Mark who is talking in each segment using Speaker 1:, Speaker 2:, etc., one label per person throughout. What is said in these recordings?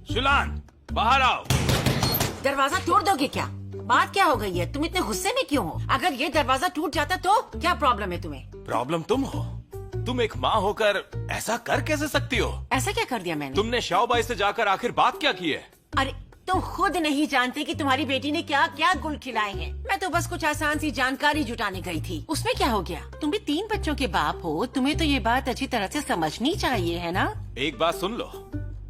Speaker 1: शिलान, बाहर आओ।
Speaker 2: दरवाजा तोड़ दोगे क्या? बात क्या हो गई है? तुम इतने गुस्से में क्यों हो? अगर ये दरवाजा टूट जाता तो क्या प्रॉब्लम है तुम्हें?
Speaker 1: प्रॉब्लम तुम हो। तुम एक माँ होकर ऐसा कर कैसे सकती हो?
Speaker 2: ऐसा क्या कर दिया मैंने?
Speaker 1: तुमने शाओबाई से जाकर आखिर बात क्या की है?
Speaker 2: अरे तुम खुद नहीं जानते कि तुम्हारी बेटी ने क्या क्या गुल खिलाए हैं। मैं तो बस कुछ आसान सी जानकारी जुटाने गई थी। उसमें क्या हो गया? तुम भी 3 बच्चों के बाप हो, तुम्हें तो ये बात अच्छी तरह से समझनी चाहिए, है ना?
Speaker 1: एक बात सुन लो,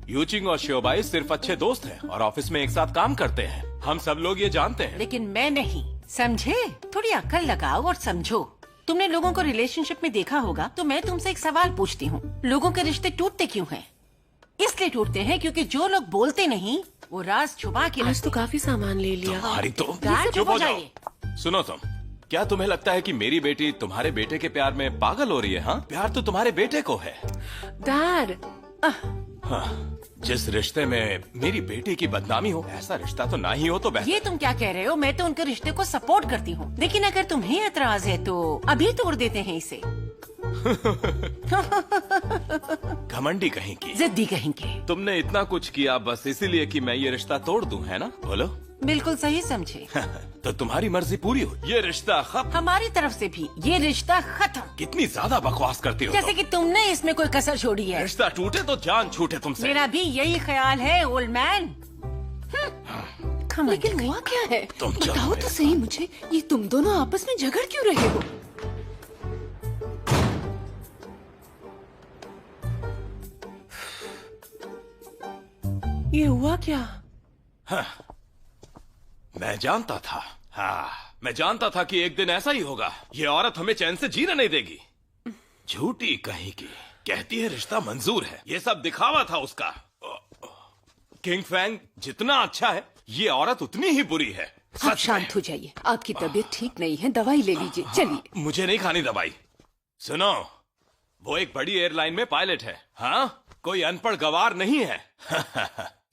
Speaker 1: यूचिंग और शिओबाई सिर्फ अच्छे दोस्त हैं और ऑफिस में एक साथ काम करते हैं। हम सब लोग ये जानते हैं।
Speaker 2: लेकिन मैं नहीं, समझे? थोड़ी अक्ल लगाओ और समझो। तुमने लोगों को रिलेशनशिप में देखा होगा, तो मैं तुमसे एक सवाल पूछती हूँ। लोगों के रिश्ते टूटते क्यों हैं? इसलिए टूटते हैं क्योंकि जो लोग बोलते नहीं वो राज छुपा के
Speaker 3: आज तो काफी सामान ले लिया।
Speaker 1: तुम्हारी तो
Speaker 2: डैड,
Speaker 1: चुप हो जाओ।
Speaker 2: जाइए।
Speaker 1: सुनो तुम, क्या तुम्हें लगता है कि मेरी बेटी तुम्हारे बेटे के प्यार में पागल हो रही है? हाँ, प्यार तो तुम्हारे बेटे को है।
Speaker 3: डैड,
Speaker 1: हाँ, जिस रिश्ते में मेरी बेटी की बदनामी हो, ऐसा रिश्ता तो ना ही हो तो बेहतर।
Speaker 2: ये तुम क्या कह रहे हो? मैं तो उनके रिश्ते को सपोर्ट करती हूँ, लेकिन अगर तुम्हें एतराज है तो अभी तोड़ देते हैं इसे।
Speaker 1: घमंडी कहीं की,
Speaker 2: जिद्दी कहीं के।
Speaker 1: तुमने इतना कुछ किया बस इसीलिए कि मैं ये रिश्ता तोड़ दूं, है ना? बोलो।
Speaker 2: बिल्कुल सही समझे।
Speaker 1: तो तुम्हारी मर्जी पूरी हो, ये रिश्ता खत्म।
Speaker 2: हमारी तरफ से भी ये रिश्ता खत्म।
Speaker 1: कितनी ज्यादा बकवास करती हो
Speaker 2: जैसे
Speaker 1: तुम।
Speaker 2: कि तुमने इसमें कोई कसर छोड़ी है।
Speaker 1: रिश्ता टूटे तो जान छूटे तुमसे।
Speaker 2: मेरा भी यही ख्याल है ओल्ड मैन।
Speaker 3: लेकिन हुआ क्या है?
Speaker 1: तुम चलो
Speaker 3: बताओ तो सही मुझे, ये तुम दोनों आपस में झगड़ क्यों रहे हो? ये हुआ क्या?
Speaker 1: मैं जानता था, हाँ, मैं जानता था कि एक दिन ऐसा ही होगा। ये औरत हमें चैन से जीने नहीं देगी। झूठी कहीं की, कहती है रिश्ता मंजूर है। ये सब दिखावा था उसका। किंग फैंग जितना अच्छा है, ये औरत उतनी ही बुरी है।
Speaker 3: आप
Speaker 1: सच
Speaker 3: शांत हो जाइए, आपकी तबीयत ठीक नहीं है, दवाई ले लीजिए। चलिए।
Speaker 1: मुझे नहीं खानी दवाई। सुनो, वो एक बड़ी एयरलाइन में पायलट है। हाँ, कोई अनपढ़ गवार नहीं है।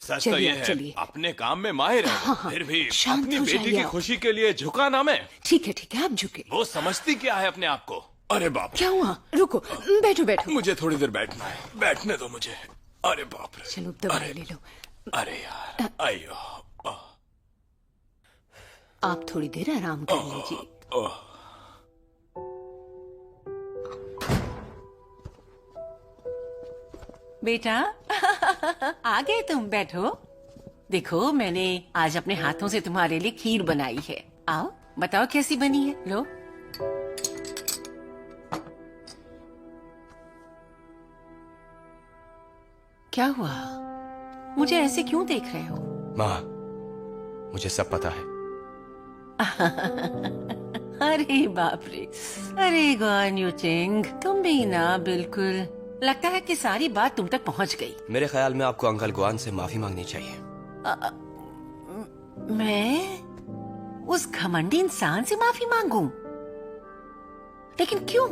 Speaker 1: सच तो ये है, अपने काम में माहिर है।
Speaker 3: हाँ,
Speaker 1: फिर भी
Speaker 3: शांत
Speaker 1: अपनी
Speaker 3: हो
Speaker 1: बेटी
Speaker 3: जाइए
Speaker 1: की
Speaker 3: आप।
Speaker 1: खुशी के लिए झुका ना मैं।
Speaker 3: ठीक है, आप झुके।
Speaker 1: वो समझती क्या है अपने आप को? अरे बाप रे।
Speaker 3: क्या हुआ? रुको, बैठो बैठो।
Speaker 1: मुझे थोड़ी देर बैठना है, बैठने दो मुझे। अरे बाप रे।
Speaker 3: चलो दवाई ले लो।
Speaker 1: अरे यार, अयो।
Speaker 3: आप थोड़ी देर आराम कर लीजिए।
Speaker 2: बेटा आ गए तुम, बैठो। देखो मैंने आज अपने हाथों से तुम्हारे लिए खीर बनाई है। आओ बताओ कैसी बनी है। लो। क्या हुआ? मुझे ऐसे क्यों देख रहे हो?
Speaker 4: माँ, मुझे सब पता है।
Speaker 2: अरे बाप रे, अरे गॉन यूचिंग, तुम भी ना बिल्कुल। लगता है कि सारी बात तुम तक पहुंच गई।
Speaker 4: मेरे ख्याल में आपको अंकल गुआन से माफी मांगनी चाहिए।
Speaker 2: मैं उस घमंडी इंसान से माफी मांगूं? लेकिन क्यों?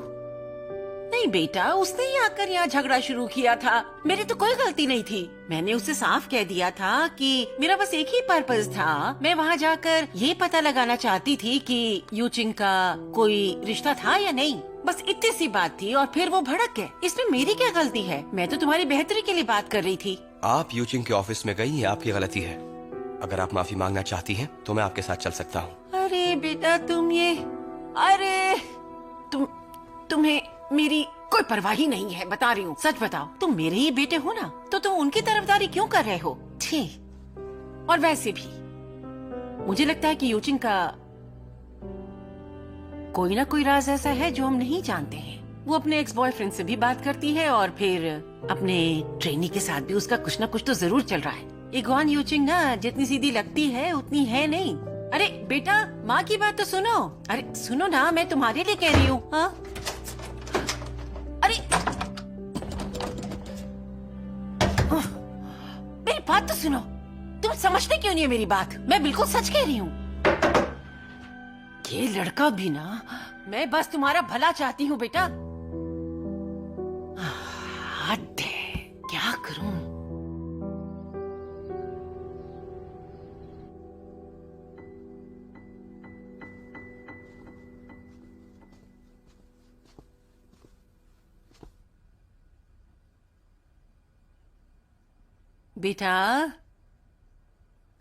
Speaker 2: नहीं बेटा, उसने ही आकर यहाँ झगड़ा शुरू किया था। मेरी तो कोई गलती नहीं थी। मैंने उसे साफ कह दिया था कि मेरा बस एक ही पर्पस था। मैं वहाँ जाकर ये पता लगाना चाहती थी कि यूचिंग का कोई रिश्ता था या नहीं। बस इतनी सी बात थी और फिर वो भड़क गए। इसमें मेरी क्या गलती है? मैं तो तुम्हारी बेहतरी के लिए बात कर रही थी।
Speaker 4: आप यूचिंग के ऑफिस में गई, ये आपकी गलती है। अगर आप माफी मांगना चाहती हैं, तो मैं आपके साथ चल सकता हूँ।
Speaker 2: अरे बेटा तुम्हें मेरी कोई परवाह ही नहीं है, बता रही हूँ। सच बताओ, तुम मेरे ही बेटे हो ना, तो तुम उनकी तरफदारी क्यों कर रहे हो? ठीक। और वैसे भी मुझे लगता है कि यूचिंग का कोई ना कोई राज ऐसा है जो हम नहीं जानते हैं। वो अपने एक्स बॉयफ्रेंड से भी बात करती है और फिर अपने ट्रेनी के साथ भी उसका कुछ ना कुछ तो जरूर चल रहा है। इगवान यूचिंग ना जितनी सीधी लगती है उतनी है नहीं। अरे बेटा, माँ की बात तो सुनो। अरे सुनो ना, मैं तुम्हारे लिए कह रही हूँ। हाँ बात तो सुनो। तुम समझते क्यों नहीं है मेरी बात? मैं बिल्कुल सच कह रही हूँ। ये लड़का भी ना, मैं बस तुम्हारा भला चाहती हूँ बेटा। हद है, क्या करूं? बेटा,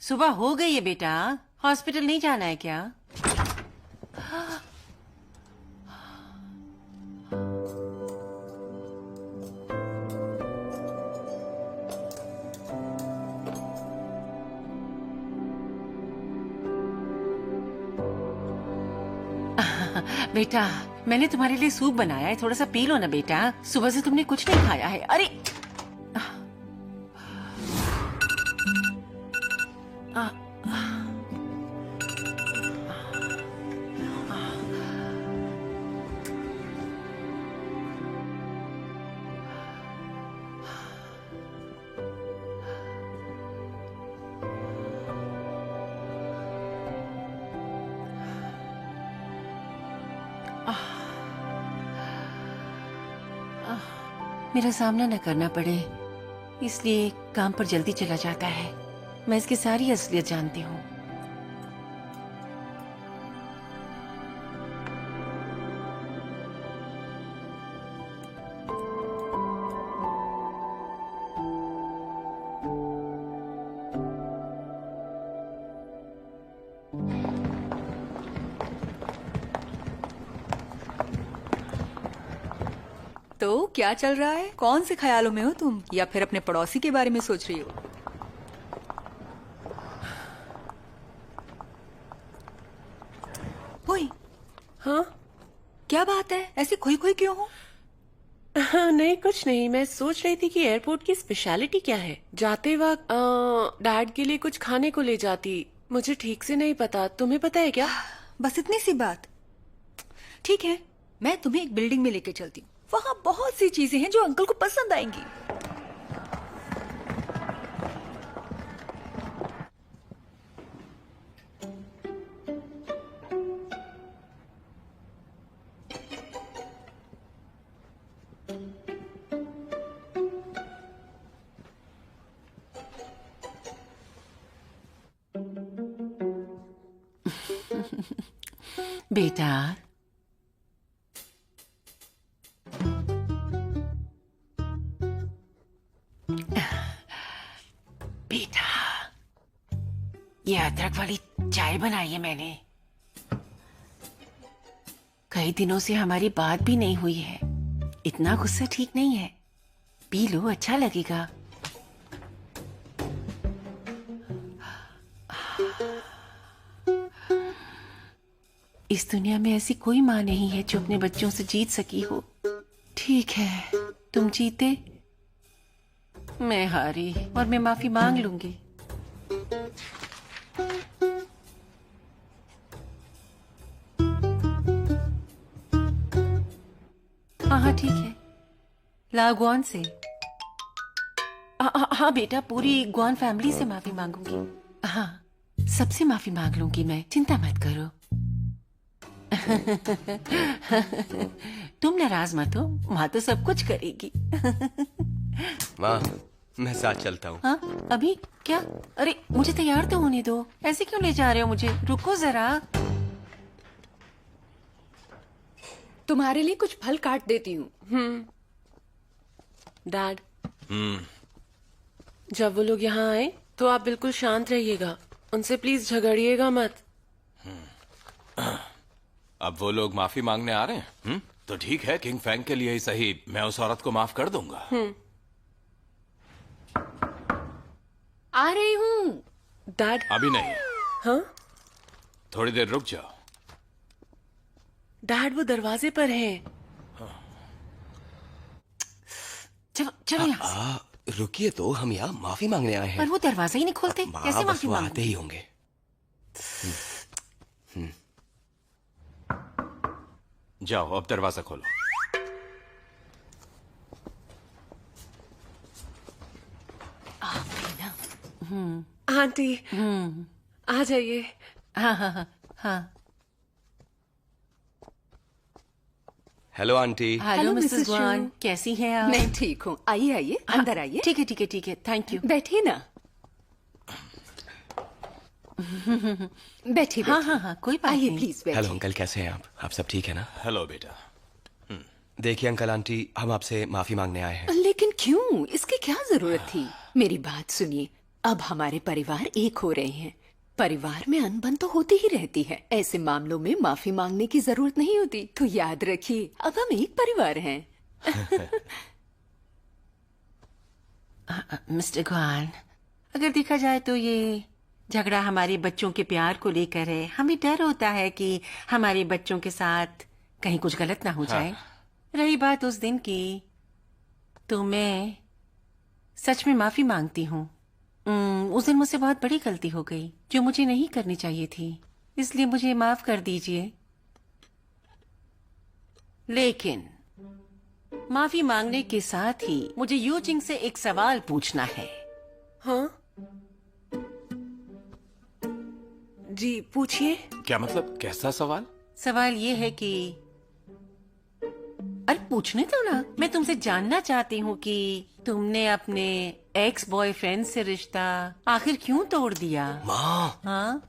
Speaker 2: सुबह हो गई है बेटा। हॉस्पिटल नहीं जाना है क्या? बेटा, मैंने तुम्हारे लिए सूप बनाया है, थोड़ा सा पी लो ना बेटा। सुबह से तुमने कुछ नहीं खाया है। अरे मेरा सामना न करना पड़े, इसलिए काम पर जल्दी चला जाता है। मैं इसकी सारी असलियत जानती हूँ।
Speaker 3: तो क्या चल रहा है? कौन से ख्यालों में हो तुम, या फिर अपने पड़ोसी के बारे में सोच रही हो? हुई?
Speaker 5: हाँ
Speaker 3: क्या बात है, ऐसी खोई खोई क्यों हो?
Speaker 5: हाँ, नहीं कुछ नहीं। मैं सोच रही थी कि एयरपोर्ट की स्पेशलिटी क्या है। जाते वक्त डैड के लिए कुछ खाने को ले जाती। मुझे ठीक से नहीं पता, तुम्हें पता है क्या?
Speaker 3: बस इतनी सी बात। ठीक है, मैं तुम्हें एक बिल्डिंग में लेके चलती हूँ। वहाँ बहुत सी चीजें हैं जो अंकल को पसंद आएंगी।
Speaker 2: बेटा, बेटा, ये अदरक वाली चाय बनाई है मैंने। कई दिनों से हमारी बात भी नहीं हुई है। इतना गुस्सा ठीक नहीं है। पी लो, अच्छा लगेगा। इस दुनिया में ऐसी कोई माँ नहीं है जो अपने बच्चों से जीत सकी हो। ठीक है, तुम जीते, मैं हारी, और मैं माफी मांग लूंगी। हाँ हाँ ठीक है, ला ग्वान से। हाँ बेटा, पूरी ग्वान फैमिली से माफी मांगूंगी। हाँ, सबसे माफी मांग लूंगी मैं, चिंता मत करो। तुम नाराज मत हो, माँ तो सब कुछ करेगी।
Speaker 4: माँ, मैं साथ चलता हूँ।
Speaker 2: हाँ, अभी क्या? अरे मुझे तैयार तो होने दो। ऐसे क्यों ले जा रहे हो मुझे? रुको जरा।
Speaker 3: तुम्हारे लिए कुछ फल काट देती हूँ।
Speaker 5: डैड, जब वो लोग यहाँ आए तो आप बिल्कुल शांत रहिएगा। उनसे प्लीज झगड़िएगा मत।
Speaker 1: अब वो लोग माफी मांगने आ रहे हैं। तो ठीक है, किंग फैंग के लिए ही सही, मैं उस औरत को माफ कर दूंगा।
Speaker 3: आ रही हूँ।
Speaker 5: डैड,
Speaker 1: अभी नहीं,
Speaker 5: हाँ
Speaker 1: थोड़ी देर रुक जाओ।
Speaker 5: डैड, वो दरवाजे पर है।
Speaker 2: चलो चलो यहाँ से।
Speaker 4: रुकिए तो, हम यहाँ माफी मांगने आए हैं।
Speaker 2: पर वो दरवाजा ही नहीं खोलते,
Speaker 4: माँ,
Speaker 2: कैसे
Speaker 4: बस
Speaker 2: माफी
Speaker 4: वो
Speaker 2: मांगू?
Speaker 4: आते ही होंगे।
Speaker 1: जाओ, अब दरवाजा खोलो।
Speaker 2: आप भी ना
Speaker 5: आंटी आ जाइए।
Speaker 2: हाँ हाँ हाँ हाँ।
Speaker 4: Hello aunty.
Speaker 2: Hello
Speaker 3: Hello,
Speaker 2: Mrs
Speaker 3: Mrs.
Speaker 2: Guan,
Speaker 3: Shu।
Speaker 2: कैसी हैं आप?
Speaker 3: मैं ठीक हूँ। आइए आइए, अंदर आइए।
Speaker 2: ठीक है ठीक है ठीक है, थैंक यू।
Speaker 3: बैठिए ना। बैठिए
Speaker 2: हाँ
Speaker 3: बैठिए।
Speaker 2: हाँ हाँ, कोई बात
Speaker 3: आइए
Speaker 2: नहीं।
Speaker 3: प्लीज
Speaker 4: हेलो
Speaker 3: बैठिए।
Speaker 4: अंकल, कैसे हैं आप सब ठीक है ना?
Speaker 1: हेलो बेटा।
Speaker 4: देखिए अंकल आंटी, हम आपसे माफी मांगने आए हैं।
Speaker 3: लेकिन क्यों? इसकी क्या जरूरत थी? मेरी बात सुनिए, अब हमारे परिवार एक हो रहे हैं। परिवार में अनबन तो होती ही रहती है, ऐसे मामलों में माफी मांगने की जरूरत नहीं होती। तो याद रखिए, अब हम एक परिवार हैं।
Speaker 2: मिस्टर गुआन, अगर देखा जाए तो ये झगड़ा हमारे बच्चों के प्यार को लेकर है। हमें डर होता है कि हमारे बच्चों के साथ कहीं कुछ गलत ना हो जाए। रही बात उस दिन की, तो मैं सच में माफी मांगती हूँ। उस दिन मुझसे बहुत बड़ी गलती हो गई जो मुझे नहीं करनी चाहिए थी, इसलिए मुझे माफ कर दीजिए। लेकिन माफी मांगने के साथ ही मुझे यूजिंग से एक सवाल पूछना है।
Speaker 5: हाँ जी, पूछिए।
Speaker 1: क्या मतलब, कैसा सवाल?
Speaker 2: सवाल ये है कि, अरे पूछने दो ना। मैं तुमसे जानना चाहती हूँ कि तुमने अपने एक्स बॉयफ्रेंड से रिश्ता आखिर क्यों तोड़ दिया?
Speaker 4: माँ।
Speaker 2: हाँ,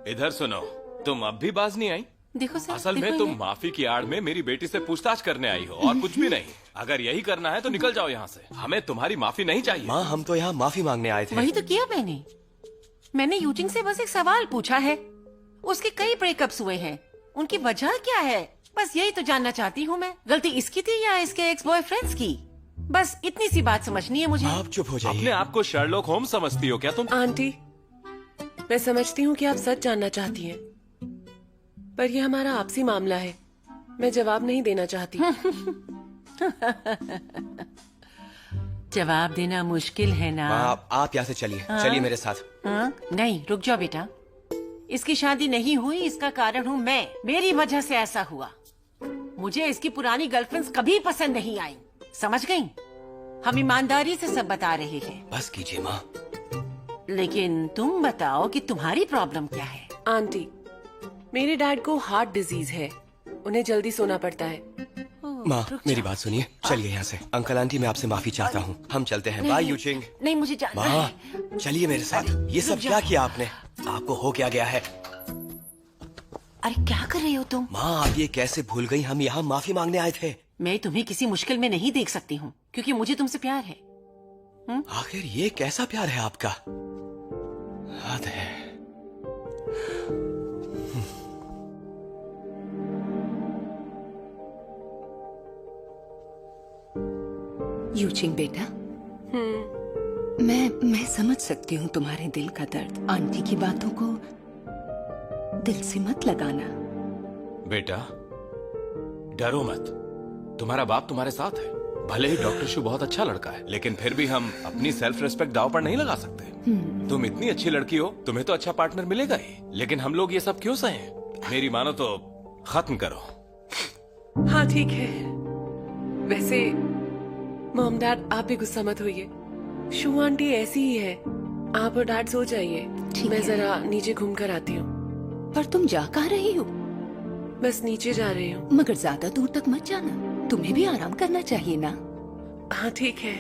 Speaker 1: इधर सुनो, तुम अब भी बाज नहीं आई।
Speaker 2: देखो सर,
Speaker 1: असल
Speaker 2: देखो
Speaker 1: में तुम
Speaker 2: ये।
Speaker 1: माफी की आड़ में मेरी बेटी से पूछताछ करने आई हो और कुछ भी नहीं। अगर यही करना है तो निकल जाओ यहाँ से, हमें तुम्हारी माफी नहीं चाहिए।
Speaker 4: माँ, हम तो यहाँ माफी मांगने आए थे।
Speaker 2: वही तो किया मैंने यूजिंग से बस एक सवाल पूछा है। उसके कई ब्रेकअप्स हुए हैं, उनकी वजह क्या है, बस यही तो जानना चाहती हूँ मैं। गलती इसकी थी या इसके एक्स बॉयफ्रेंड्स की? बस इतनी सी बात समझनी है मुझे।
Speaker 4: आप चुप हो
Speaker 1: अपने
Speaker 4: जाइए।
Speaker 1: आप को शर्लॉक होम्स समझती हो क्या तुम?
Speaker 5: आंटी, मैं समझती हूँ कि आप सच जानना चाहती हैं, पर यह हमारा आपसी मामला है। मैं जवाब नहीं देना चाहती।
Speaker 2: जवाब देना मुश्किल है ना?
Speaker 4: माँ, आप यहाँ से चलिए, चलिए मेरे साथ।
Speaker 2: हाँ? नहीं, रुक जाओ बेटा। इसकी शादी नहीं हुई, इसका कारण हूँ मैं। मेरी वजह से ऐसा हुआ। मुझे इसकी पुरानी गर्लफ्रेंड्स कभी पसंद नहीं आई, समझ गई? हम ईमानदारी से सब बता रहे हैं।
Speaker 4: बस कीजिए माँ।
Speaker 2: लेकिन तुम बताओ कि तुम्हारी प्रॉब्लम क्या है?
Speaker 5: आंटी, मेरे डैड को हार्ट डिजीज है, उन्हें जल्दी सोना पड़ता है।
Speaker 4: माँ, मेरी बात सुनिए, चलिए यहाँ से। अंकल आंटी, मैं आपसे माफी चाहता हूँ, हम चलते हैं। बाय यूचिंग।
Speaker 2: नहीं, मुझे जानना
Speaker 4: माँ,
Speaker 2: है।
Speaker 4: चलिए मेरे साथ। ये सब
Speaker 2: रुक जाओ।
Speaker 4: क्या किया आपने? आपको हो क्या गया है?
Speaker 2: अरे क्या कर रहे हो तुम?
Speaker 4: माँ, आप ये कैसे भूल गई? हम यहाँ माफी मांगने आए थे।
Speaker 2: मैं तुम्हें किसी मुश्किल में नहीं देख सकती हूँ, क्योंकि मुझे तुमसे प्यार है।
Speaker 4: आखिर ये कैसा प्यार है आपका? हद है।
Speaker 3: यूचिंग बेटा, मैं समझ सकती हूँ तुम्हारे दिल का दर्द। आंटी की बातों को दिल से मत लगाना।
Speaker 1: बेटा डरो मत, तुम्हारा बाप तुम्हारे साथ है। भले ही डॉक्टर शू बहुत अच्छा लड़का है, लेकिन फिर भी हम अपनी सेल्फ रिस्पेक्ट दांव पर नहीं लगा सकते। तुम इतनी अच्छी लड़की हो, तुम्हें तो अच्छा पार्टनर मिलेगा ही, लेकिन हम लोग ये सब क्यों सहें? मेरी मानो तो खत्म करो।
Speaker 5: हाँ ठीक है। वैसे मॉम डैड, आप भी गुस्सा मत होइए। शू आंटी ऐसी ही है। आप और डैड सो जाइए,
Speaker 3: ठीक
Speaker 5: मैं
Speaker 3: है।
Speaker 5: जरा नीचे घूम कर आती हूँ।
Speaker 3: पर तुम जा कहाँ रही हो?
Speaker 5: बस नीचे जा रही हूँ।
Speaker 3: मगर ज्यादा दूर तक मत जाना, तुम्हें भी आराम करना चाहिए ना।
Speaker 5: हाँ ठीक है।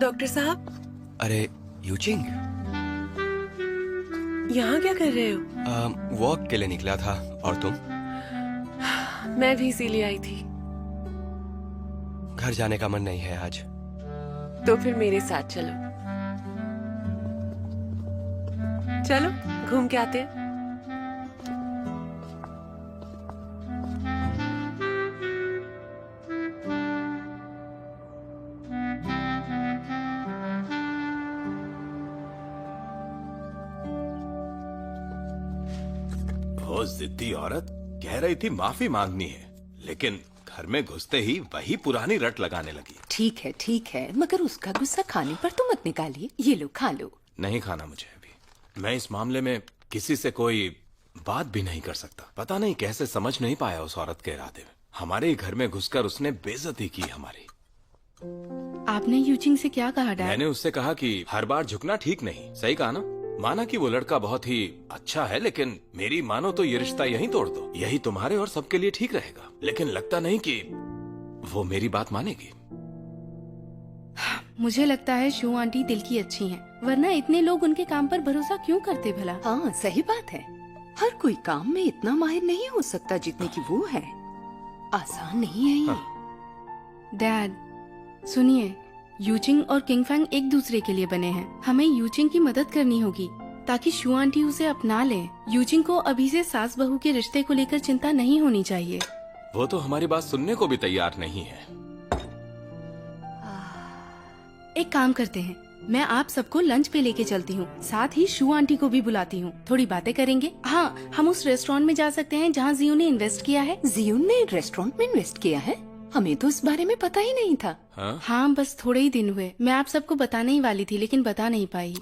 Speaker 5: डॉक्टर साहब,
Speaker 4: अरे यूचिंग,
Speaker 5: यहाँ क्या कर रहे हो?
Speaker 4: वॉक के लिए निकला था। और तुम?
Speaker 5: मैं भी इसीलिए आई थी।
Speaker 4: घर जाने का मन नहीं है आज।
Speaker 5: तो फिर मेरे साथ चलो। चलो घूम के आते हैं।
Speaker 1: वो जिद्दी औरत कह रही थी माफी मांगनी है, लेकिन घर में घुसते ही वही पुरानी रट लगाने लगी।
Speaker 3: ठीक है, मगर उसका गुस्सा खाने पर तो मत निकालिए। ये लो, खा लो।
Speaker 1: नहीं खाना मुझे अभी। मैं इस मामले में किसी से कोई बात भी नहीं कर सकता। पता नहीं कैसे समझ नहीं पाया उस औरत के इरादे में। हमारे ही घर में घुसकर उसने बेइज्जती की हमारी।
Speaker 6: आपने यूचिंग से क्या कहा डैड?
Speaker 1: मैंने उससे कहा कि हर बार झुकना ठीक नहीं। सही कहा ना? माना कि वो लड़का बहुत ही अच्छा है, लेकिन मेरी मानो तो ये रिश्ता यहीं तोड़ दो। यही तुम्हारे और सबके लिए ठीक रहेगा। लेकिन लगता नहीं कि वो मेरी बात मानेगी।
Speaker 6: मुझे लगता है शू आंटी दिल की अच्छी हैं, वरना इतने लोग उनके काम पर भरोसा क्यों करते भला?
Speaker 3: हाँ, सही बात है। हर कोई काम में इतना माहिर नहीं हो सकता जितने की वो है। आसान नहीं है ये।
Speaker 6: डैड सुनिए, यूचिंग और किंगफैंग एक दूसरे के लिए बने हैं। हमें यूचिंग की मदद करनी होगी ताकि शू आंटी उसे अपना ले। यूचिंग को अभी से सास बहू के रिश्ते को लेकर चिंता नहीं होनी चाहिए।
Speaker 1: वो तो हमारी बात सुनने को भी तैयार नहीं है।
Speaker 6: एक काम करते हैं, मैं आप सबको लंच पे लेके चलती हूँ, साथ ही शू आंटी को भी बुलाती हूँ। थोड़ी बातें करेंगे। हाँ, हम उस रेस्टोरेंट में जा सकते हैं जहाँ जियो ने इन्वेस्ट किया है।
Speaker 3: जियो ने रेस्टोरेंट में इन्वेस्ट किया है? हमें तो इस बारे में पता ही नहीं था।
Speaker 6: हाँ, बस थोड़े ही दिन हुए। मैं आप सबको बताने ही वाली थी, लेकिन बता नहीं पाई।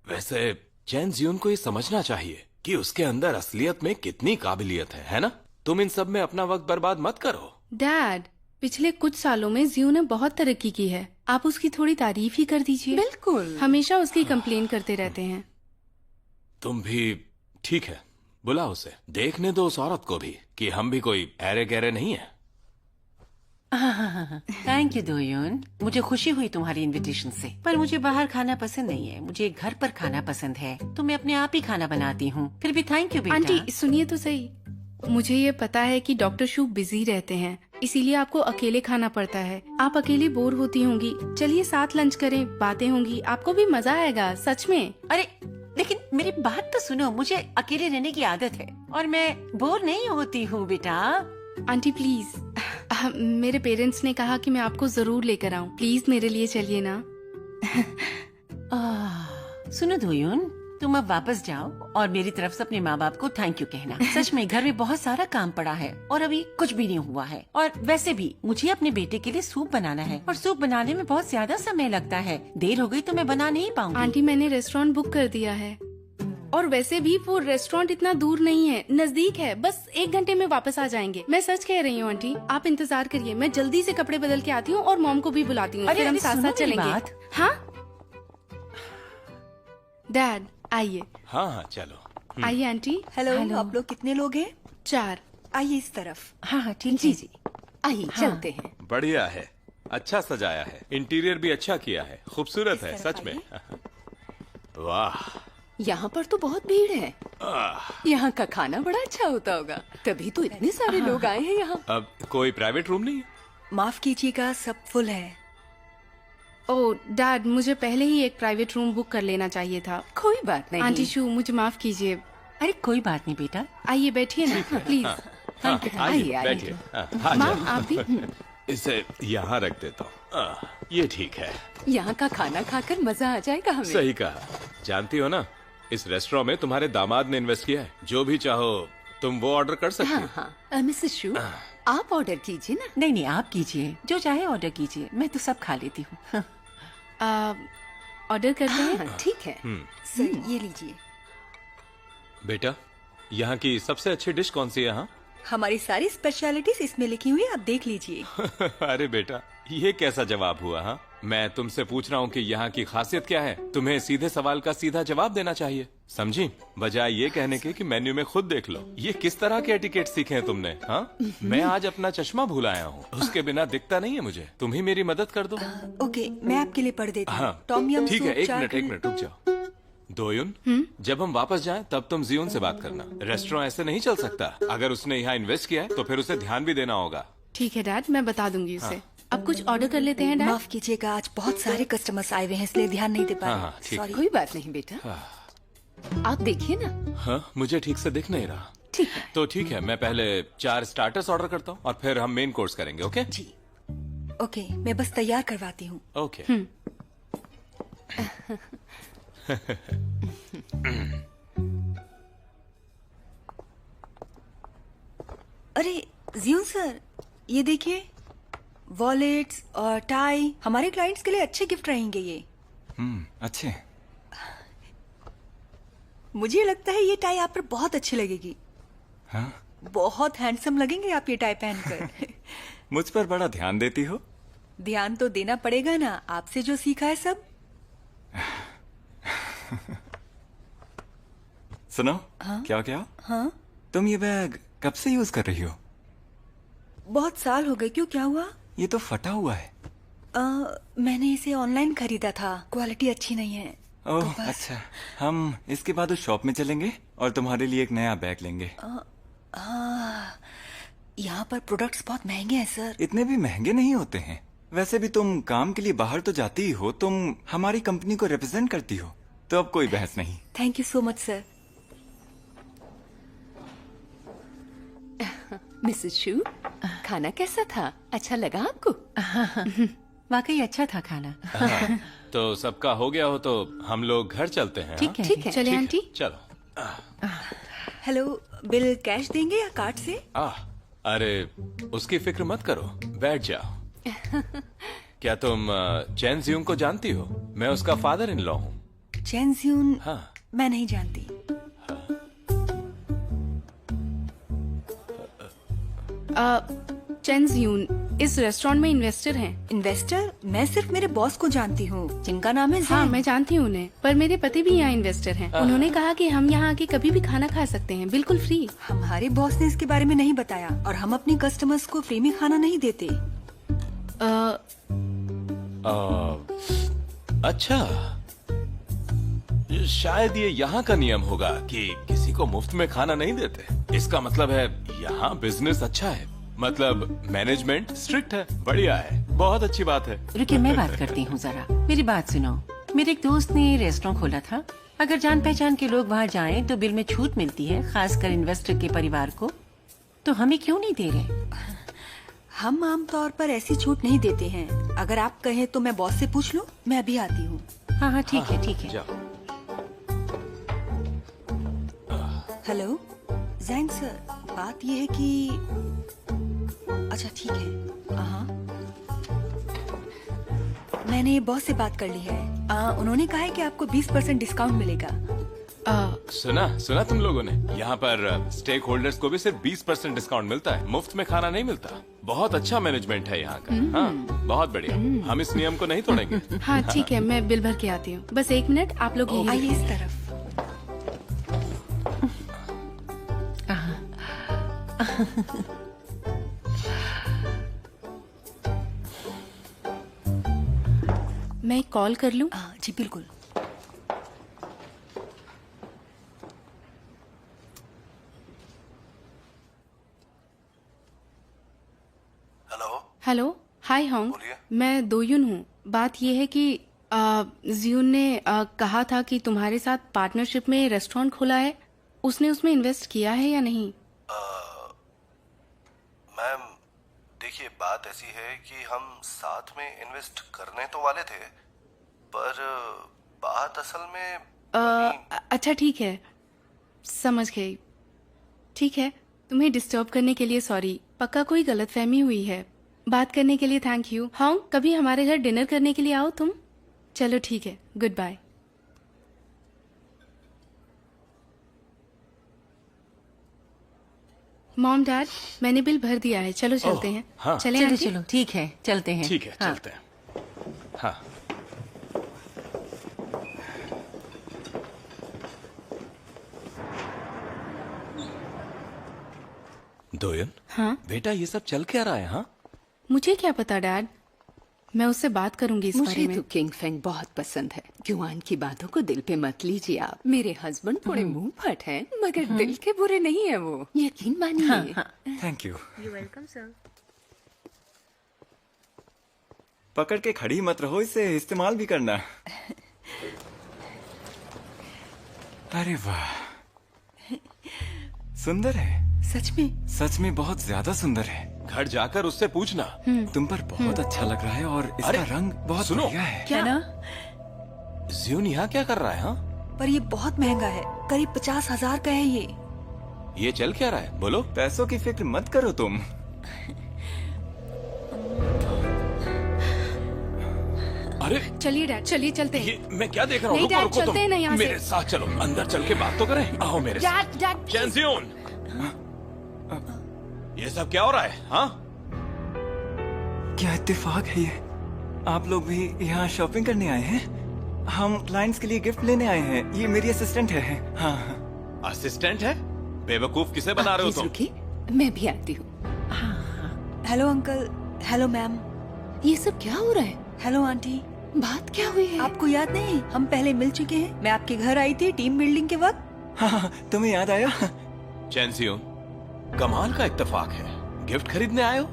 Speaker 1: वैसे चैन जियून को ये समझना चाहिए कि उसके अंदर असलियत में कितनी काबिलियत है ना? तुम इन सब में अपना वक्त बर्बाद मत करो।
Speaker 6: डैड, पिछले कुछ सालों में जियो ने बहुत तरक्की की है। आप उसकी थोड़ी तारीफ ही कर दीजिए।
Speaker 3: बिल्कुल।
Speaker 6: हमेशा उसकी कंप्लेन करते रहते हैं।
Speaker 1: तुम भी ठीक है, बुलाओ उसे। देखने दो उस औरत को भी कि हम भी कोई ऐरे गहरे नहीं है।
Speaker 2: Thank you Doyun. मुझे खुशी हुई तुम्हारी इनविटेशन से, पर मुझे बाहर खाना पसंद नहीं है। मुझे घर पर खाना पसंद है, तो मैं अपने आप ही खाना बनाती हूँ। फिर भी थैंक यू बेटा।
Speaker 6: आंटी सुनिए तो सही, मुझे ये पता है कि डॉक्टर शू बिजी रहते हैं, इसीलिए आपको अकेले खाना पड़ता है। आप अकेले बोर होती होंगी। चलिए साथ लंच करें, बातें होंगी, आपको भी मजा आएगा सच में।
Speaker 2: अरे लेकिन मेरी बात तो सुनो, मुझे अकेले रहने की आदत है और मैं बोर नहीं होती हूँ बेटा।
Speaker 6: आंटी प्लीज, मेरे पेरेंट्स ने कहा कि मैं आपको जरूर लेकर आऊँ। प्लीज मेरे लिए चलिए ना।
Speaker 2: सुनो दोयुन, तुम अब वापस जाओ और मेरी तरफ से अपने माँ बाप को थैंक यू कहना। सच में घर में बहुत सारा काम पड़ा है और अभी कुछ भी नहीं हुआ है। और वैसे भी मुझे अपने बेटे के लिए सूप बनाना है और सूप बनाने में बहुत ज्यादा समय लगता है। देर हो गई तो मैं बना नहीं पाऊंगी।
Speaker 6: आंटी मैंने रेस्टोरेंट बुक कर दिया है, और वैसे भी वो रेस्टोरेंट इतना दूर नहीं है, नजदीक है। बस 1 घंटे में वापस आ जाएंगे। मैं सच कह रही हूँ आंटी, आप इंतजार करिए। मैं जल्दी से कपड़े बदल के आती हूँ और मॉम को भी बुलाती हूँ।
Speaker 2: अरे,
Speaker 6: फिर हम
Speaker 2: अरे,
Speaker 6: साथ
Speaker 2: सुनो
Speaker 6: साथ
Speaker 2: मेरी
Speaker 6: चलेंगे।
Speaker 2: बात।
Speaker 6: हाँ डैड आइए।
Speaker 1: हाँ चलो।
Speaker 6: आइए आंटी।
Speaker 7: हेलो, आप लोग कितने लोग हैं?
Speaker 6: 4।
Speaker 7: आइए इस तरफ।
Speaker 2: हाँ ठीक
Speaker 3: जी
Speaker 2: है।
Speaker 3: जी, आइए चलते हैं।
Speaker 1: बढ़िया है, अच्छा सजाया है, इंटीरियर भी अच्छा किया है, खूबसूरत है सच में। वाह,
Speaker 3: यहाँ पर तो बहुत भीड़ है। यहाँ का खाना बड़ा अच्छा होता होगा, तभी तो इतने सारे लोग आए हैं यहाँ।
Speaker 1: अब कोई प्राइवेट रूम नहीं है?
Speaker 7: माफ कीजिएगा, सब फुल है।
Speaker 6: ओह डैड, मुझे पहले ही एक प्राइवेट रूम बुक कर लेना चाहिए था।
Speaker 3: कोई बात नहीं।
Speaker 6: आंटी शू, मुझे माफ कीजिए।
Speaker 2: अरे कोई बात नहीं बेटा।
Speaker 6: आइए बैठिए ना प्लीज।
Speaker 1: हाँ,
Speaker 3: आइए, आइए।
Speaker 1: बैठिए। हाँ,
Speaker 6: माँ आप भी।
Speaker 1: इसे यहाँ रख देता हूँ। ये ठीक है।
Speaker 3: यहाँ का खाना खाकर मजा आ जाएगा हमें।
Speaker 1: सही कहा। जानती हो ना, इस रेस्टोरेंट में तुम्हारे दामाद ने इन्वेस्ट किया है। जो भी चाहो तुम वो ऑर्डर कर सकते हो।
Speaker 3: हाँ हाँ, मिसेस शू, आप ऑर्डर कीजिए ना।
Speaker 2: नहीं नहीं, आप कीजिए, जो चाहे ऑर्डर कीजिए, मैं तो सब खा लेती हूँ।
Speaker 6: ऑर्डर करते हैं।
Speaker 3: हाँ, ठीक है।
Speaker 7: सर ये लीजिए।
Speaker 1: बेटा, यहाँ की सबसे अच्छी डिश कौन सी है यहाँ?
Speaker 7: हमारी सारी स्पेशलिटीज इसमें लिखी हुई है, आप देख लीजिए।
Speaker 1: अरे बेटा, ये कैसा जवाब हुआ? हाँ, मैं तुमसे पूछ रहा हूँ कि यहाँ की खासियत क्या है। तुम्हें सीधे सवाल का सीधा जवाब देना चाहिए, समझी? बजाय ये कहने के कि मेन्यू में खुद देख लो। ये किस तरह के एटिकेट सीखे हैं तुमने? हाँ, मैं आज अपना चश्मा भूल आया हूँ, उसके बिना दिखता नहीं है मुझे। तुम ही मेरी मदद कर दो।
Speaker 7: ओके, मैं आपके लिए पढ़ देती हूँ।
Speaker 1: हाँ
Speaker 7: टॉम यम
Speaker 1: ठीक है,
Speaker 7: सूप,
Speaker 1: एक मिनट रुक जाओ। दोयुन, जब हम वापस जाएं तब तुम जियोन से बात करना। रेस्टोरेंट ऐसे नहीं चल सकता। अगर उसने यहाँ इन्वेस्ट किया है तो फिर उसे ध्यान भी देना होगा।
Speaker 6: ठीक है डैड, मैं बता दूंगी उसे। अब कुछ ऑर्डर कर लेते हैं डैड।
Speaker 7: माफ कीजिएगा, आज बहुत सारे कस्टमर्स आए हुए हैं, इसलिए ध्यान नहीं दे
Speaker 1: हाँ,
Speaker 7: पाए।
Speaker 1: हाँ, ठीक।
Speaker 7: सॉरी।
Speaker 3: कोई बात नहीं बेटा, आप देखिए ना।
Speaker 1: हाँ, मुझे ठीक से दिख नहीं रहा।
Speaker 3: ठीक है।
Speaker 1: तो ठीक है, मैं पहले 4 स्टार्टर्स ऑर्डर करता हूँ और फिर हम मेन कोर्स करेंगे। ओके
Speaker 7: जी ओके, मैं बस तैयार करवाती हूँ।
Speaker 1: ओके।
Speaker 7: अरे जियोन सर, ये देखिए, वॉलेट्स और टाई हमारे क्लाइंट्स के लिए अच्छे गिफ्ट रहेंगे ये।
Speaker 8: अच्छे।
Speaker 7: मुझे लगता है ये टाई आप पर बहुत अच्छी लगेगी।
Speaker 8: हाँ?
Speaker 7: बहुत हैंडसम लगेंगे आप ये टाई पहनकर।
Speaker 8: मुझ पर बड़ा ध्यान देती हो।
Speaker 7: ध्यान तो देना पड़ेगा ना, आपसे जो सीखा है सब।
Speaker 8: सुनो। हाँ? क्या?
Speaker 7: हाँ?
Speaker 8: तुम ये बैग कब से यूज कर रही हो?
Speaker 7: बहुत साल हो गए। क्यों, क्या हुआ?
Speaker 8: ये तो फटा हुआ है।
Speaker 7: मैंने इसे ऑनलाइन खरीदा था, क्वालिटी अच्छी नहीं है।
Speaker 8: ओह अच्छा, हम इसके बाद उस शॉप में चलेंगे और तुम्हारे लिए एक नया बैग लेंगे।
Speaker 7: यहाँ पर प्रोडक्ट्स बहुत महंगे हैं सर।
Speaker 8: इतने भी महंगे नहीं होते हैं। वैसे भी तुम काम के लिए बाहर तो जाती ही हो, तुम हमारी कंपनी को रिप्रेजेंट करती हो, तो अब कोई बहस नहीं।
Speaker 7: Thank you so much sir.
Speaker 3: Mrs Shu, खाना कैसा था? अच्छा लगा आपको?
Speaker 2: वाकई अच्छा था खाना।
Speaker 1: तो सबका हो गया हो तो हम लोग घर चलते हैं।
Speaker 2: ठीक है,
Speaker 3: ठीक है।
Speaker 6: चले आंटी।
Speaker 1: चलो।
Speaker 7: हेलो, बिल कैश देंगे या कार्ड से?
Speaker 1: अरे उसकी फिक्र मत करो, बैठ जाओ। क्या तुम चैन जियोंग को जानती हो? मैं उसका फादर इन लॉ हूँ।
Speaker 7: चैन जियोंग?
Speaker 1: हाँ।
Speaker 7: मैं नहीं जानती।
Speaker 6: चेन जियून इस रेस्टोरेंट में इन्वेस्टर हैं।
Speaker 7: इन्वेस्टर? मैं सिर्फ मेरे बॉस को जानती हूँ, जिनका नाम है
Speaker 6: हाँ,
Speaker 7: जैन।
Speaker 6: मैं जानती हूँ उन्हें, पर मेरे पति भी यहाँ इन्वेस्टर हैं। उन्होंने कहा कि हम यहाँ आके कभी भी खाना खा सकते हैं, बिल्कुल फ्री।
Speaker 7: हमारे बॉस ने इसके बारे में नहीं बताया और हम अपने कस्टमर्स को फ्री में खाना नहीं देते।
Speaker 1: अच्छा, शायद ये यहाँ का नियम होगा कि किसी को मुफ्त में खाना नहीं देते। इसका मतलब है यहाँ बिजनेस अच्छा है, मतलब मैनेजमेंट स्ट्रिक्ट है। बढ़िया है, बहुत अच्छी बात है।
Speaker 2: रुकिए, मैं बात करती हूँ जरा। मेरी बात सुनो। मेरे एक दोस्त ने रेस्टोरेंट खोला था। अगर जान पहचान के लोग वहाँ जाएं तो बिल में छूट मिलती है, खासकर इन्वेस्टर के परिवार को। तो हमें क्यों नहीं दे रहे?
Speaker 7: हम आमतौर पर ऐसी छूट नहीं देते हैं। अगर आप कहें तो मैं बॉस से पूछ लूं। मैं अभी आती हूँ।
Speaker 2: हाँ, ठीक है, ठीक है।
Speaker 1: जाओ।
Speaker 7: हेलो जैन सर, बात ये है कि अच्छा ठीक है। हाँ, मैंने बॉस से बात कर ली है। उन्होंने कहा है कि आपको 20% डिस्काउंट मिलेगा।
Speaker 1: सुना तुम लोगों ने? यहाँ पर स्टेक होल्डर्स को भी सिर्फ 20% डिस्काउंट मिलता है, मुफ्त में खाना नहीं मिलता। बहुत अच्छा मैनेजमेंट है यहाँ का। हाँ, बहुत बढ़िया। हम इस नियम को नहीं तोड़ेंगे।
Speaker 6: हाँ ठीक है, मैं बिल भर के आती हूँ। बस 1 मिनट, आप लोग यहीं
Speaker 7: आइए
Speaker 6: रुकिए।
Speaker 7: इस तरफ।
Speaker 6: मैं कॉल कर लूँ?
Speaker 7: जी बिल्कुल।
Speaker 6: हेलो, हाय होंग, मैं दोयुन हूँ। बात ये है कि जियून ने कहा था कि तुम्हारे साथ पार्टनरशिप में रेस्टोरेंट खोला है। उसने उसमें इन्वेस्ट किया है या नहीं?
Speaker 9: मैम देखिए, बात ऐसी है कि हम साथ में इन्वेस्ट करने तो वाले थे, पर बात असल में
Speaker 6: अच्छा ठीक है, समझ गई। ठीक है, तुम्हें डिस्टर्ब करने के लिए सॉरी। पक्का कोई गलतफहमी हुई है। बात करने के लिए थैंक यू। हाँ, कभी हमारे घर डिनर करने के लिए आओ तुम। चलो ठीक है, गुड बाय। मॉम डैड, मैंने बिल भर दिया है। चलो चलते हैं।
Speaker 1: हाँ।
Speaker 6: चले
Speaker 2: चलो
Speaker 6: आंटी?
Speaker 2: चलो, ठीक है, चलते हैं।
Speaker 1: ठीक है,
Speaker 2: हाँ।
Speaker 1: चलते हैं। हाँ। दोयन,
Speaker 6: हाँ,
Speaker 1: बेटा ये सब चल क्या रहा है? हाँ,
Speaker 6: मुझे क्या पता डैड, मैं उससे बात करूंगी इस बारे
Speaker 3: मुझे
Speaker 6: में।
Speaker 3: तो किंग फेंग बहुत पसंद है। युआन की बातों को दिल पे मत लीजिए आप। मेरे हस्बैंड थोड़े मुंह फट हैं, मगर दिल के बुरे नहीं है वो, यकीन मानिए।
Speaker 8: Thank you. पकड़ के खड़ी मत रहो, इसे इस्तेमाल भी करना। अरे वाह, सुंदर है। सच में बहुत ज्यादा सुंदर है।
Speaker 1: घर जाकर उससे पूछना।
Speaker 8: तुम पर बहुत अच्छा लग रहा है और इसका
Speaker 1: अरे,
Speaker 8: रंग बहुत
Speaker 1: सुनो।
Speaker 8: बढ़िया है।
Speaker 7: क्या ना?
Speaker 1: जियून यहाँ क्या कर रहा है? हाँ,
Speaker 7: पर ये बहुत महंगा है, करीब 50,000 का है ये।
Speaker 1: ये चल क्या रहा है, बोलो।
Speaker 8: पैसों की फिक्र मत करो तुम।
Speaker 1: अरे
Speaker 6: चलिए डैड, चलिए चलते हैं।
Speaker 1: ये मैं क्या देख रहा हूँ?
Speaker 6: नहीं
Speaker 1: रुको,
Speaker 6: डैड,
Speaker 1: रुको,
Speaker 6: चलते हैं ना यहाँ से।
Speaker 1: मेरे साथ चलो, अंदर चल के बात तो करें। आओ मेरे साथ।
Speaker 6: Dad dad please.
Speaker 1: चैंसियोन, ये सब क्या हो रहा है? हाँ,
Speaker 8: क्या इत्तेफाक है ये। आप लोग भी यहाँ शॉपिंग करने आए हैं? हम क्लाइंट्स के लिए गिफ्ट लेने आए हैं। ये मेरी असिस्टेंट है। हाँ।
Speaker 1: असिस्टेंट है? बेवकूफ किसे बना रहे हो तुम?
Speaker 3: रुकिए, मैं भी आती हूँ।
Speaker 7: हेलो अंकल, हेलो मैम,
Speaker 3: ये सब क्या हो रहा है?
Speaker 7: Hello aunty.
Speaker 3: बात क्या हुई है?
Speaker 7: आपको याद नहीं, हम पहले मिल चुके हैं। मैं आपके घर आई थी टीम बिल्डिंग के वक्त।
Speaker 8: हाँ, तुम्हें याद आया?
Speaker 1: चैंसियोन, कमाल का इत्तेफाक है। गिफ्ट खरीदने आए हो?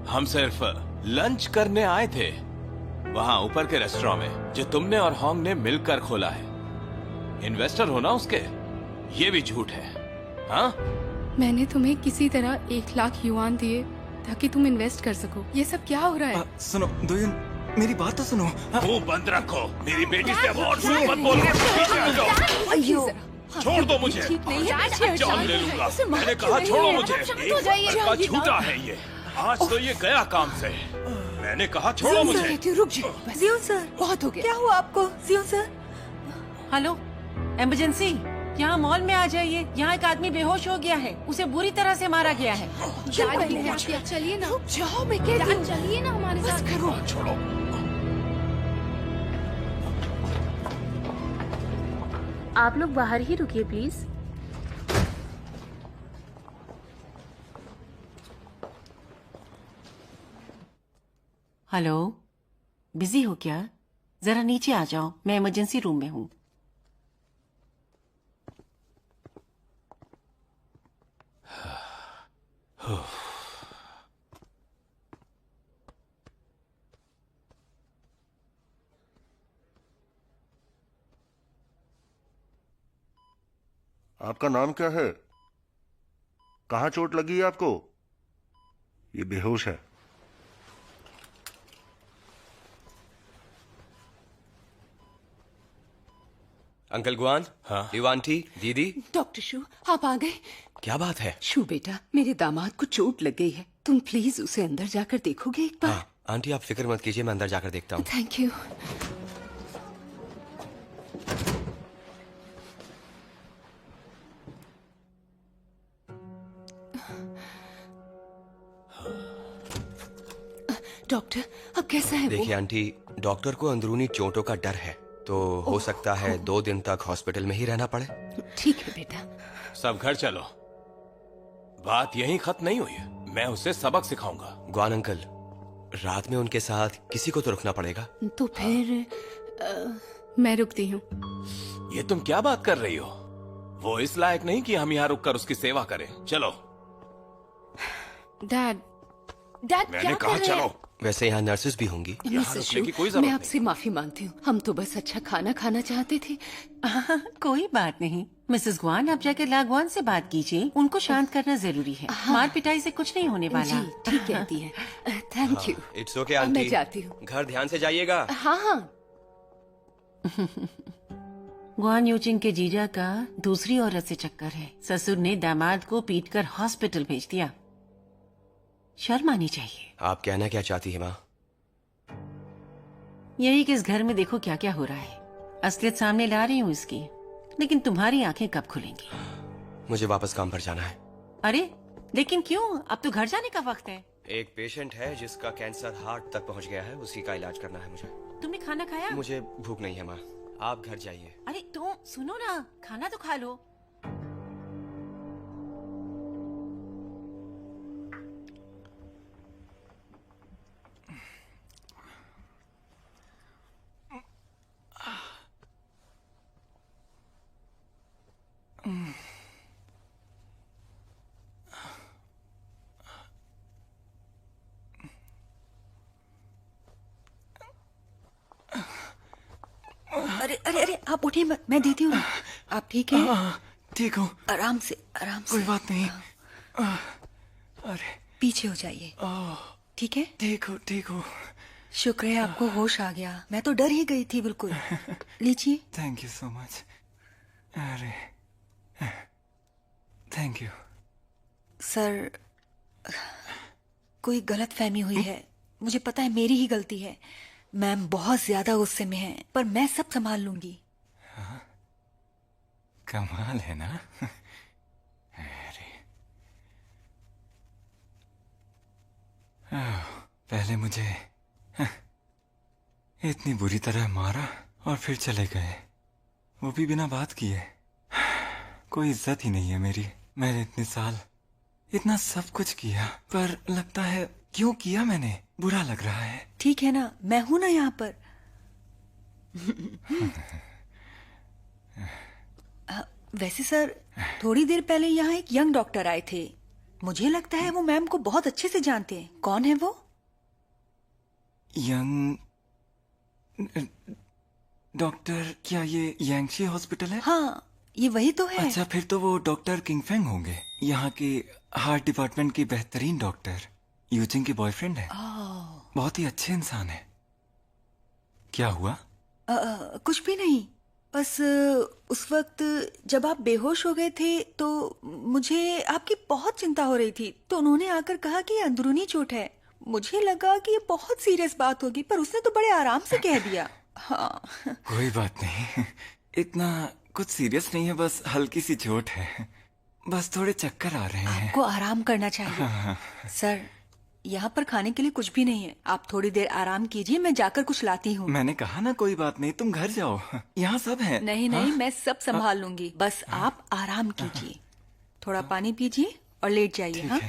Speaker 1: हम सिर्फ लंच करने आए थे, वहाँ ऊपर के रेस्टोरेंट में, जो तुमने और होंग ने मिलकर खोला है। इन्वेस्टर हो ना उसके? ये भी झूठ है। हाँ,
Speaker 6: मैंने तुम्हें किसी तरह 1 लाख युआन दिए ताकि तुम इन्वेस्ट कर सको। ये सब क्या हो रहा है?
Speaker 8: सुनो दोयुन, मेरी बात तो सुनो।
Speaker 1: मुंह बंद रखो। मेरी बेटी से अब और झूठ मत बोलो। पीछे आ जाओ।
Speaker 3: अयो,
Speaker 1: छोड़ दो मुझे।
Speaker 3: ठीक नहीं है।
Speaker 1: जान ले लूंगा। मैंने कहा छोड़ो मुझे। एक का झूठा है ये। आज तो ये गया काम से। मैंने कहा छोड़ो मुझे।
Speaker 3: रुक जाओ बस।
Speaker 7: जियोन सर,
Speaker 3: बहुत हो गया।
Speaker 7: क्या हुआ आपको? जियोन सर,
Speaker 2: हेलो, इमरजेंसी, यहाँ मॉल में आ जाइए। यहाँ एक आदमी बेहोश हो गया है, उसे बुरी तरह से मारा गया है।
Speaker 6: डैड चलिए ना।
Speaker 3: रुक जाओ, मैं कहती हूँ।
Speaker 6: चलिए ना हमारे
Speaker 3: बस
Speaker 6: साथ।
Speaker 3: करो।
Speaker 1: छोड़ो।
Speaker 6: आप लोग बाहर ही रुकिए प्लीज।
Speaker 2: हेलो, बिजी हो क्या? जरा नीचे आ जाओ, मैं इमरजेंसी रूम में हूँ।
Speaker 10: आपका नाम क्या है? कहाँ चोट लगी है आपको? ये बेहोश है।
Speaker 4: Uncle Guan.
Speaker 1: हाँ?
Speaker 4: आंटी, दीदी।
Speaker 3: डॉक्टर शू, आप आ गए?
Speaker 4: क्या बात है?
Speaker 3: शू बेटा, मेरे दामाद को चोट लग गई है। तुम प्लीज उसे अंदर जाकर देखोगे एक बार?
Speaker 4: हाँ, आंटी आप फिक्र मत कीजिए, मैं अंदर जाकर देखता हूँ।
Speaker 3: Thank you. डॉक्टर, अब कैसा है वो?
Speaker 4: देखिए आंटी, डॉक्टर को अंदरूनी चोटों का डर है, तो हो सकता है 2 दिन तक हॉस्पिटल में ही रहना पड़े।
Speaker 3: ठीक है बेटा।
Speaker 1: सब घर चलो। बात यहीं खत्म नहीं हुई। मैं उसे सबक सिखाऊंगा।
Speaker 4: गुआन अंकल, रात में उनके साथ किसी को तो रुकना पड़ेगा।
Speaker 3: तो फिर
Speaker 6: मैं रुकती हूँ।
Speaker 1: ये तुम क्या बात कर रही हो? वो इस लायक नहीं कि हम यहाँ रुककर उसकी सेवा करें। चलो।
Speaker 6: डैड
Speaker 1: मैंने
Speaker 6: क्या
Speaker 1: कहा
Speaker 6: कर रहे हैं?
Speaker 1: चलो।
Speaker 4: वैसे यहाँ नर्सेस भी होंगी।
Speaker 1: यहाँ रुकने की कोई जरूरत
Speaker 3: मैं
Speaker 1: नहीं।
Speaker 3: आपसे माफी मांगती हूँ। हम तो बस अच्छा खाना खाना चाहते थे।
Speaker 2: कोई बात नहीं मिसेस गुआन, आप जाकर लागवान से बात कीजिए। उनको शांत करना जरूरी है। मार पिटाई से कुछ नहीं होने वाला।
Speaker 3: जी ठीक कहती है। Thank you.
Speaker 4: इट्स ओके
Speaker 3: मैं
Speaker 4: आंटी,
Speaker 3: जाती हूँ।
Speaker 4: घर ध्यान से जाइएगा।
Speaker 3: हाँ हाँ।
Speaker 2: गुआन यूचिंग के जीजा का दूसरी औरत से चक्कर है। ससुर ने दामाद को पीटकर हॉस्पिटल भेज दिया। शर्म आनी चाहिए।
Speaker 4: आप कहना क्या चाहती है माँ?
Speaker 2: यही कि इस घर में देखो क्या क्या हो रहा है। असलियत सामने ला रही हूँ इसकी, लेकिन तुम्हारी आंखें कब खुलेंगी?
Speaker 4: मुझे वापस काम पर जाना है।
Speaker 2: अरे लेकिन क्यों? अब तो घर जाने का वक्त है।
Speaker 4: एक पेशेंट है जिसका कैंसर हार्ट तक पहुंच गया है, उसी का इलाज करना है मुझे।
Speaker 2: तुमने खाना खाया?
Speaker 4: मुझे भूख नहीं है माँ, आप घर जाइए।
Speaker 2: अरे तुम सुनो ना, खाना तो खा लो।
Speaker 7: अरे अरे अरे, आप उठिए मत, मैं देती हूँ। आप ठीक है?
Speaker 8: ठीक हूँ।
Speaker 7: आराम से, आराम से।
Speaker 8: कोई बात नहीं। अरे
Speaker 7: पीछे हो जाइए। ठीक है?
Speaker 8: ठीक हो।
Speaker 7: शुक्र है आपको होश आ गया। मैं तो डर ही गई थी बिल्कुल। लीजिए।
Speaker 8: Thank you so much. अरे थैंक यू।
Speaker 7: सर, कोई गलत फहमी हुई है। मुझे पता है मेरी ही गलती है। मैम बहुत ज्यादा गुस्से में है, पर मैं सब संभाल लूंगी।
Speaker 8: कमाल है ना। अरे पहले मुझे इतनी बुरी तरह मारा और फिर चले गए, वो भी बिना बात किए। कोई इज्जत ही नहीं है मेरी। मैंने इतने साल इतना सब कुछ किया, पर लगता है क्यों किया मैंने, बुरा लग रहा है।
Speaker 7: ठीक है ना, मैं हूं ना यहाँ पर। वैसे सर, थोड़ी देर पहले यहाँ एक यंग डॉक्टर आए थे। मुझे लगता है वो मैम को बहुत अच्छे से जानते हैं। कौन है वो?
Speaker 8: Young doctor? क्या ये यांगशी हॉस्पिटल है?
Speaker 7: हाँ, ये वही तो है।
Speaker 8: अच्छा, फिर तो वो डॉक्टर किंगफेंग होंगे, यहाँ के हार्ट डिपार्टमेंट के बेहतरीन डॉक्टर। यूजिंग के बॉयफ्रेंड है। बहुत ही अच्छे इंसान है। क्या हुआ?
Speaker 7: कुछ भी नहीं, बस उस वक्त जब आप बेहोश हो गए थे तो मुझे आपकी बहुत चिंता हो रही थी, तो उन्होंने आकर कहा कि ये अंदरूनी चोट है। मुझे लगा कि ये बहुत सीरियस बात होगी, पर उसने तो बड़े आराम से कह दिया। हाँ।
Speaker 8: कोई बात नहीं, इतना कुछ सीरियस नहीं है, बस हल्की सी चोट है। बस थोड़े चक्कर आ रहे हैं।
Speaker 7: आपको आराम करना चाहिए। सर, यहाँ पर खाने के लिए कुछ भी नहीं है। आप थोड़ी देर आराम कीजिए, मैं जाकर कुछ लाती हूँ।
Speaker 8: मैंने कहा ना कोई बात नहीं, तुम घर जाओ, यहाँ सब है।
Speaker 7: नहीं नहीं, मैं सब संभाल लूंगी, बस आप आराम कीजिए। थोड़ा पानी पीजिए और लेट जाइए। हाँ,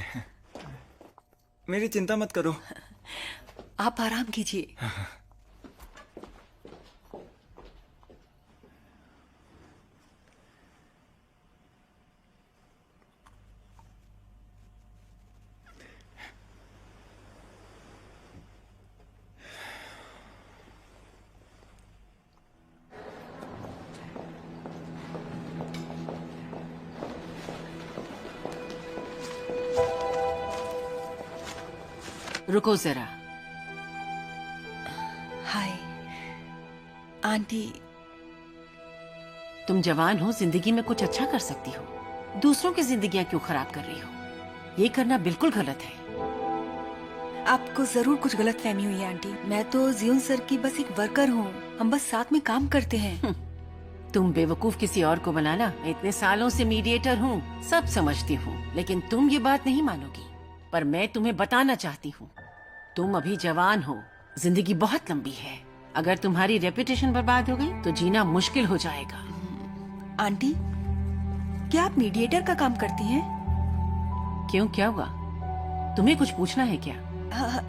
Speaker 8: मेरी चिंता मत करो,
Speaker 7: आप आराम कीजिए।
Speaker 2: रुको जरा।
Speaker 7: Hi aunty.
Speaker 2: तुम जवान हो, जिंदगी में कुछ अच्छा कर सकती हो। दूसरों की जिंदगियां क्यों खराब कर रही हो? ये करना बिल्कुल गलत है।
Speaker 7: आपको जरूर कुछ गलत फहमी हुई है आंटी। मैं तो जियोन सर की बस एक वर्कर हूँ, हम बस साथ में काम करते हैं।
Speaker 2: तुम बेवकूफ किसी और को बनाना। इतने सालों से मीडिएटर हूँ, सब समझती हूँ, लेकिन तुम ये बात नहीं मानोगी। पर मैं तुम्हें बताना चाहती हूँ, तुम अभी जवान हो, जिंदगी बहुत लंबी है। अगर तुम्हारी रेपुटेशन बर्बाद हो गई तो जीना मुश्किल हो जाएगा।
Speaker 7: आंटी, क्या आप मीडिएटर का काम करती हैं?
Speaker 2: क्यों, क्या हुआ? तुम्हें कुछ पूछना है क्या?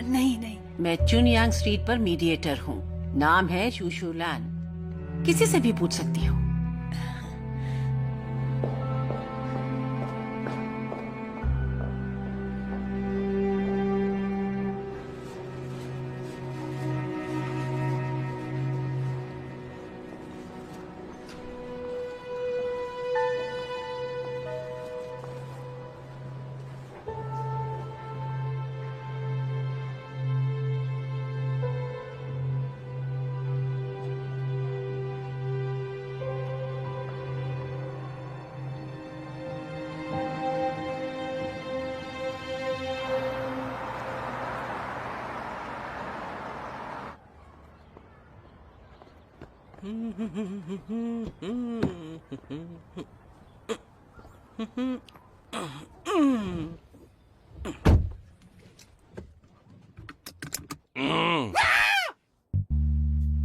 Speaker 7: नहीं नहीं।
Speaker 2: मैं चुनयांग स्ट्रीट पर मीडिएटर हूँ। नाम है शुशुलान। किसी से भी पूछ सकती हो।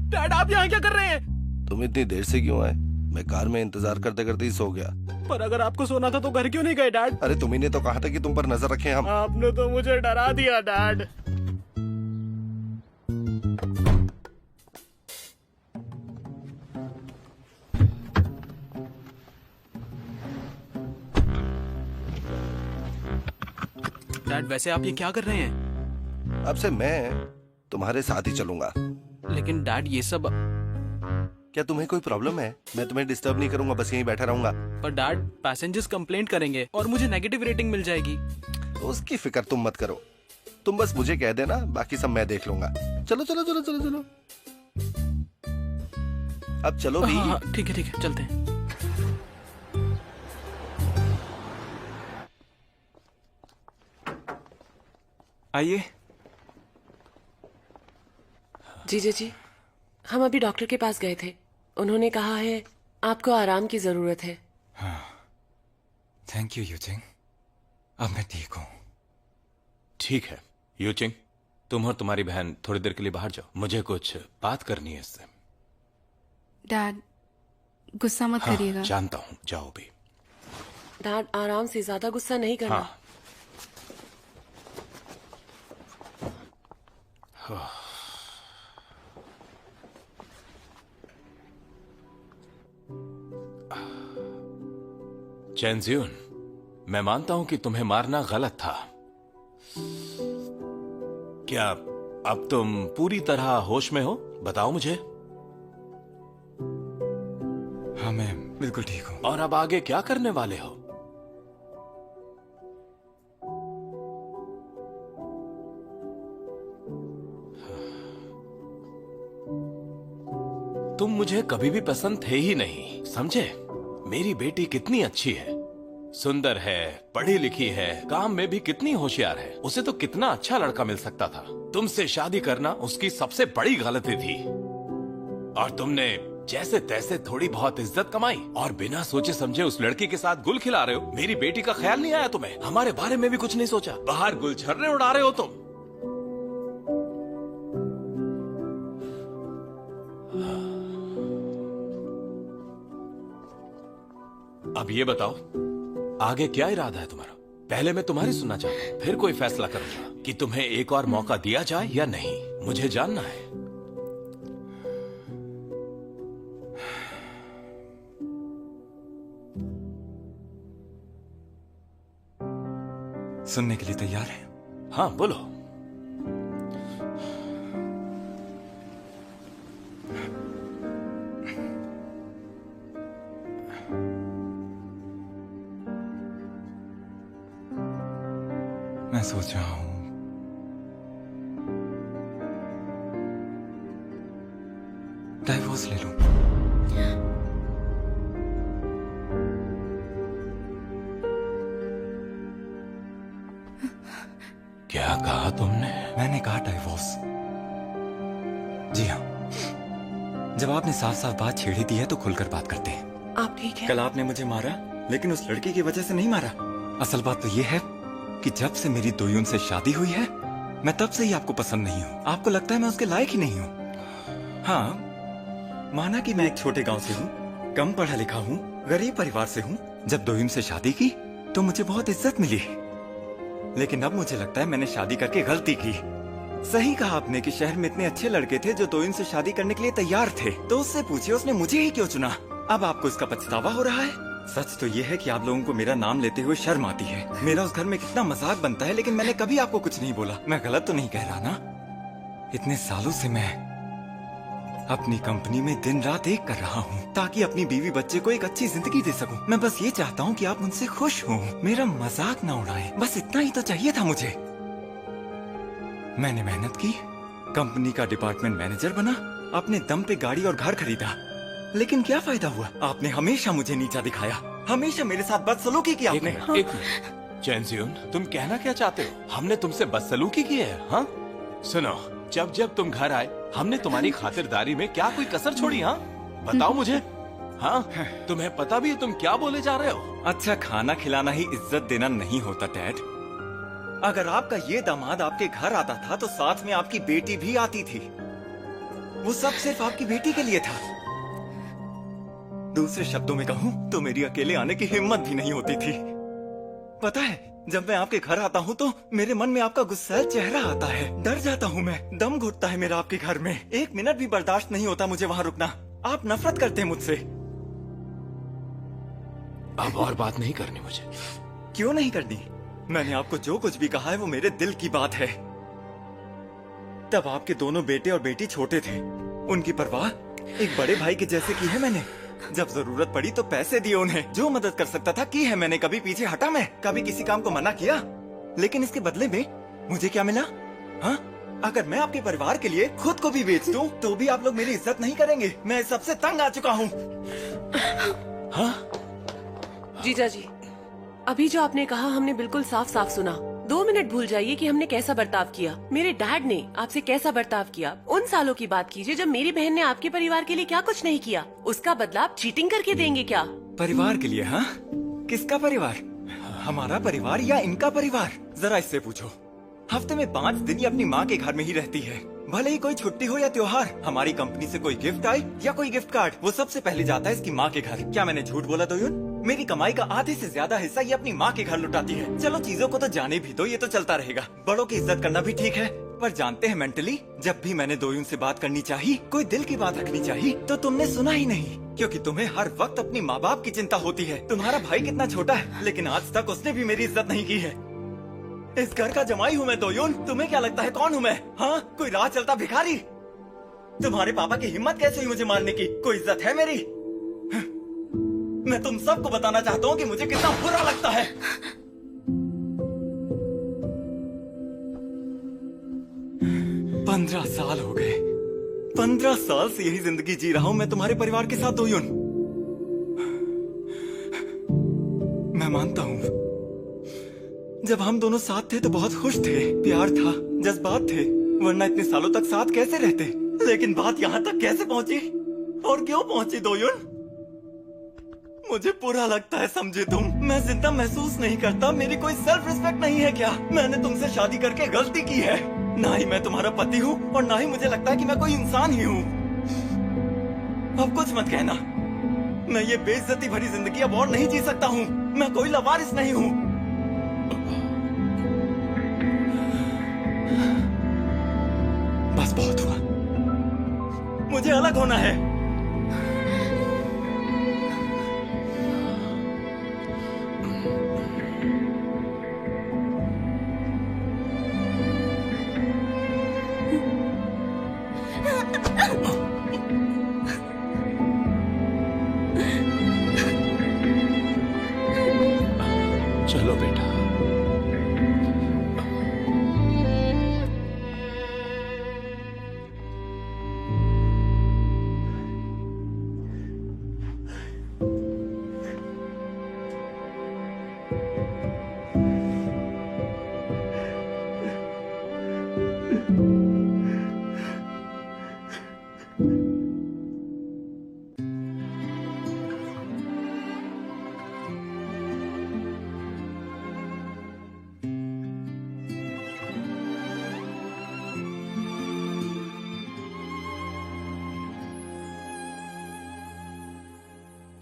Speaker 1: डैड, आप यहाँ क्या कर रहे हैं?
Speaker 9: तुम इतनी देर से क्यों आए? मैं कार में इंतजार करते करते ही सो गया।
Speaker 1: पर अगर आपको सोना था तो घर क्यों नहीं गए डैड?
Speaker 9: अरे तुम्ही ने तो कहा था कि तुम पर नजर रखें हम।
Speaker 1: आपने तो मुझे डरा दिया डैड। डैड, वैसे आप ये क्या कर रहे हैं?
Speaker 9: अब से मैं तुम्हारे साथ ही चलूंगा।
Speaker 1: लेकिन डैड, ये सब...
Speaker 9: क्या तुम्हें कोई प्रॉब्लम है? मैं तुम्हें डिस्टर्ब नहीं करूंगा, बस यहीं बैठा रहूंगा।
Speaker 1: पर डैड, पैसेंजर्स कंप्लेंट करेंगे और मुझे नेगेटिव रेटिंग मिल जाएगी।
Speaker 9: तो उसकी फिक्र तुम मत करो, तुम बस मुझे कह देना, बाकी सब मैं देख लूंगा। चलो चलो चलो चलो चलो, अब चलो भी।
Speaker 1: ठीक है चलते हैं।
Speaker 8: आइए।
Speaker 5: जीजा जी, हम अभी डॉक्टर के पास गए थे। उन्होंने कहा है आपको आराम की जरूरत है।
Speaker 8: थैंक यू यूचिंग, अब मैं ठीक हूँ।
Speaker 1: ठीक है यूचिंग, तुम और तुम्हारी बहन थोड़ी देर के लिए बाहर जाओ, मुझे कुछ बात करनी है इससे।
Speaker 6: डैड गुस्सा मत करिएगा।
Speaker 1: जानता हूँ, जाओ भी।
Speaker 5: डैड आराम से, ज्यादा गुस्सा नहीं करना।
Speaker 1: चैनजियुन, मैं मानता हूं कि तुम्हें मारना गलत था। क्या अब तुम पूरी तरह होश में हो? बताओ मुझे।
Speaker 8: हाँ मैं बिल्कुल ठीक हूँ।
Speaker 1: और अब आगे क्या करने वाले हो? तुम मुझे कभी भी पसंद थे ही नहीं, समझे? मेरी बेटी कितनी अच्छी है, सुंदर है, पढ़ी लिखी है, काम में भी कितनी होशियार है। उसे तो कितना अच्छा लड़का मिल सकता था। तुमसे शादी करना उसकी सबसे बड़ी गलती थी। और तुमने जैसे तैसे थोड़ी बहुत इज्जत कमाई और बिना सोचे समझे उस लड़की के साथ गुल खिला रहे हो। मेरी बेटी का ख्याल नहीं आया तुम्हें? हमारे बारे में भी कुछ नहीं सोचा? बाहर गुलछर्रे उड़ा रहे हो तुम। अब ये बताओ आगे क्या इरादा है तुम्हारा? पहले मैं तुम्हारी सुनना चाहता हूँ, फिर कोई फैसला करूंगा कि तुम्हें एक और मौका दिया जाए या नहीं। मुझे जानना है।
Speaker 8: सुनने के लिए तैयार है?
Speaker 1: हाँ बोलो।
Speaker 8: मैं सोच रहा हूं डाइवोर्स ले लूं।
Speaker 1: क्या कहा तुमने?
Speaker 8: मैंने कहा डाइवोर्स। जी हाँ, जब आपने साफ साफ बात छेड़ी दी है तो खुलकर बात करते हैं।
Speaker 5: आप ठीक है?
Speaker 8: कल आपने मुझे मारा, लेकिन उस लड़की की वजह से नहीं मारा। असल बात तो ये है कि जब से मेरी दोयुन से शादी हुई है, मैं तब से ही आपको पसंद नहीं हूँ। आपको लगता है मैं उसके लायक ही नहीं हूँ। हाँ, माना कि मैं एक छोटे गांव से हूँ, कम पढ़ा लिखा हूँ, गरीब परिवार से हूँ। जब दोयुन से शादी की तो मुझे बहुत इज्जत मिली, लेकिन अब मुझे लगता है मैंने शादी करके गलती की। सही कहा आपने कि शहर में इतने अच्छे लड़के थे जो दोयुन से शादी करने के लिए तैयार थे, तो उससे पूछिए उसने मुझे ही क्यों चुना। अब आपको इसका पछतावा हो रहा है? सच तो ये है कि आप लोगों को मेरा नाम लेते हुए शर्म आती है। मेरा उस घर में कितना मजाक बनता है, लेकिन मैंने कभी आपको कुछ नहीं बोला। मैं गलत तो नहीं कह रहा ना? इतने सालों से मैं अपनी कंपनी में दिन रात एक कर रहा हूँ ताकि अपनी बीवी बच्चे को एक अच्छी जिंदगी दे सकूं। मैं बस ये चाहता हूँ कि आप उनसे खुश हों, मेरा मजाक ना उड़ाएं। बस इतना ही तो चाहिए था मुझे। मैंने मेहनत की, कंपनी का डिपार्टमेंट मैनेजर बना, अपने दम पे गाड़ी और घर खरीदा, लेकिन क्या फायदा हुआ? आपने हमेशा मुझे नीचा दिखाया, हमेशा मेरे साथ बदसलूकी की आपने।
Speaker 1: एक मिनट चैनजियुन, तुम कहना क्या चाहते हो? हमने तुमसे बदसलूकी की है? हाँ सुनो, जब जब तुम घर आए हमने तुम्हारी खातिरदारी में क्या कोई कसर छोड़ी? हाँ बताओ मुझे। हाँ तुम्हें पता भी है तुम क्या बोले जा रहे हो?
Speaker 8: अच्छा, खाना खिलाना ही इज्जत देना नहीं होता डैड। अगर आपका ये दामाद आपके घर आता था तो साथ में आपकी बेटी भी आती थी। वो सब सिर्फ आपकी बेटी के लिए था। दूसरे शब्दों में कहूँ तो मेरी अकेले आने की हिम्मत भी नहीं होती थी। पता है, जब मैं आपके घर आता हूँ तो मेरे मन में आपका गुस्सैल चेहरा आता है। डर जाता हूँ मैं, दम घुटता है मेरा आपके घर में। एक मिनट भी बर्दाश्त नहीं होता मुझे वहाँ रुकना। आप नफरत करते हैं मुझसे।
Speaker 1: अब और बात नहीं करनी मुझे।
Speaker 8: क्यों नहीं करनी? मैंने आपको जो कुछ भी कहा है वो मेरे दिल की बात है। तब आपके दोनों बेटे और बेटी छोटे थे, उनकी परवाह एक बड़े भाई के जैसे की है मैंने। जब जरूरत पड़ी तो पैसे दिए उन्हें, जो मदद कर सकता था की है मैंने। कभी पीछे हटा मैं? कभी किसी काम को मना किया? लेकिन इसके बदले में मुझे क्या मिला? हाँ, अगर मैं आपके परिवार के लिए खुद को भी बेच दूं तो भी आप लोग मेरी इज्जत नहीं करेंगे। मैं इस सबसे तंग आ चुका हूँ।
Speaker 5: जीजा जी, अभी जो आपने कहा हमने बिल्कुल साफ साफ सुना। 2 मिनट भूल जाइए कि हमने कैसा बर्ताव किया। मेरे डैड ने आपसे कैसा बर्ताव किया। उन सालों की बात कीजिए जब मेरी बहन ने आपके परिवार के लिए क्या कुछ नहीं किया। उसका बदला आप चीटिंग करके देंगे क्या?
Speaker 8: परिवार के लिए? हाँ, किसका परिवार? हमारा परिवार या इनका परिवार? जरा इससे पूछो। हफ्ते में 5 दिन ये अपनी माँ के घर में ही रहती है। भले ही कोई छुट्टी हो या त्योहार, हमारी कंपनी से कोई गिफ्ट आए या कोई गिफ्ट कार्ड, वो सबसे पहले जाता है इसकी माँ के घर। क्या मैंने झूठ बोला दोयुन? मेरी कमाई का आधे से ज्यादा हिस्सा ये अपनी माँ के घर लुटाती है। चलो चीजों को तो जाने भी दो, ये तो चलता रहेगा। बड़ों की इज्जत करना भी ठीक है, पर जानते हैं मेंटली जब भी मैंने दोयुन से बात करनी चाहिए, कोई दिल की बात रखनी चाहिए, तो तुमने सुना ही नहीं, क्योंकि तुम्हें हर वक्त अपनी माँ बाप की चिंता होती है। तुम्हारा भाई कितना छोटा है, लेकिन आज तक उसने भी मेरी इज्जत नहीं की है। इस घर का जमाई हूँ मैं दोयुन। तुम्हें क्या लगता है कौन हूँ मैं? हाँ, कोई राह चलता भिखारी? तुम्हारे पापा की हिम्मत कैसे हुई मुझे मारने की? कोई इज्जत है मेरी? मैं तुम सबको बताना चाहता हूँ कि मुझे कितना बुरा लगता है। पंद्रह साल हो गए। 15 साल से यही जिंदगी जी रहा हूँ मैं तुम्हारे परिवार के साथ दोयुन। मैं मानता हूँ जब हम दोनों साथ थे तो बहुत खुश थे, प्यार था, जज्बात थे, वरना इतने सालों तक साथ कैसे रहते? लेकिन बात यहाँ तक कैसे पहुँची और क्यों पहुँची दोयुन? मुझे बुरा लगता है, समझे तुम? मैं जिंदा महसूस नहीं करता। मेरी कोई सेल्फ रिस्पेक्ट नहीं है क्या? मैंने तुमसे शादी करके गलती की है। ना ही मैं तुम्हारा पति हूँ और ना ही मुझे लगता है कि मैं कोई इंसान ही हूँ। अब कुछ मत कहना। मैं ये बेइज्जती भरी जिंदगी अब और नहीं जी सकता हूँ। मैं कोई लवारिस नहीं हूँ। बस बहुत हुआ, मुझे अलग होना है।
Speaker 1: चलो बेटा।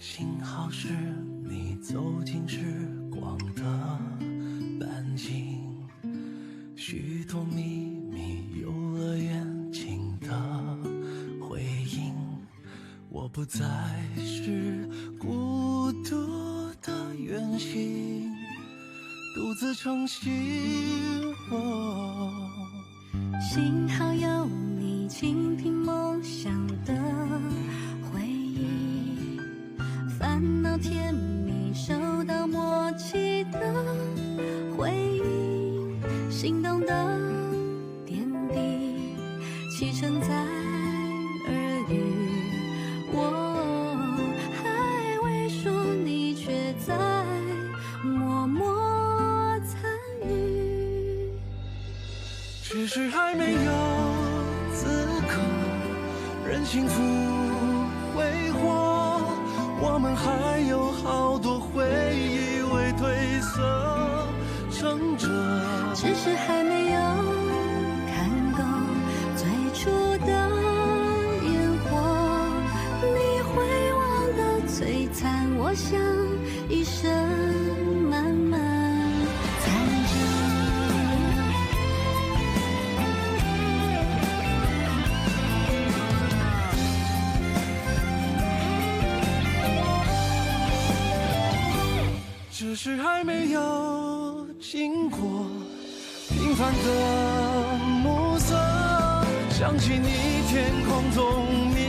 Speaker 11: 幸好是你走进时光的半径，许多秘密游乐园情的回应。我不再是孤独的远行，独自撑起我。
Speaker 12: 幸好有你倾听梦想的回忆，烦恼甜蜜收到默契的回应，心动的点滴启程在耳语，我还未说，你却在默默参与，
Speaker 11: 只是还没有资格任幸福挥霍，我们还有好多回忆未褪色撑着，
Speaker 12: 只是还没有看够最初的烟火，你回望的璀璨，我想一生慢慢藏着。
Speaker 11: 只是还没有经过平凡的暮色，想起你天空中明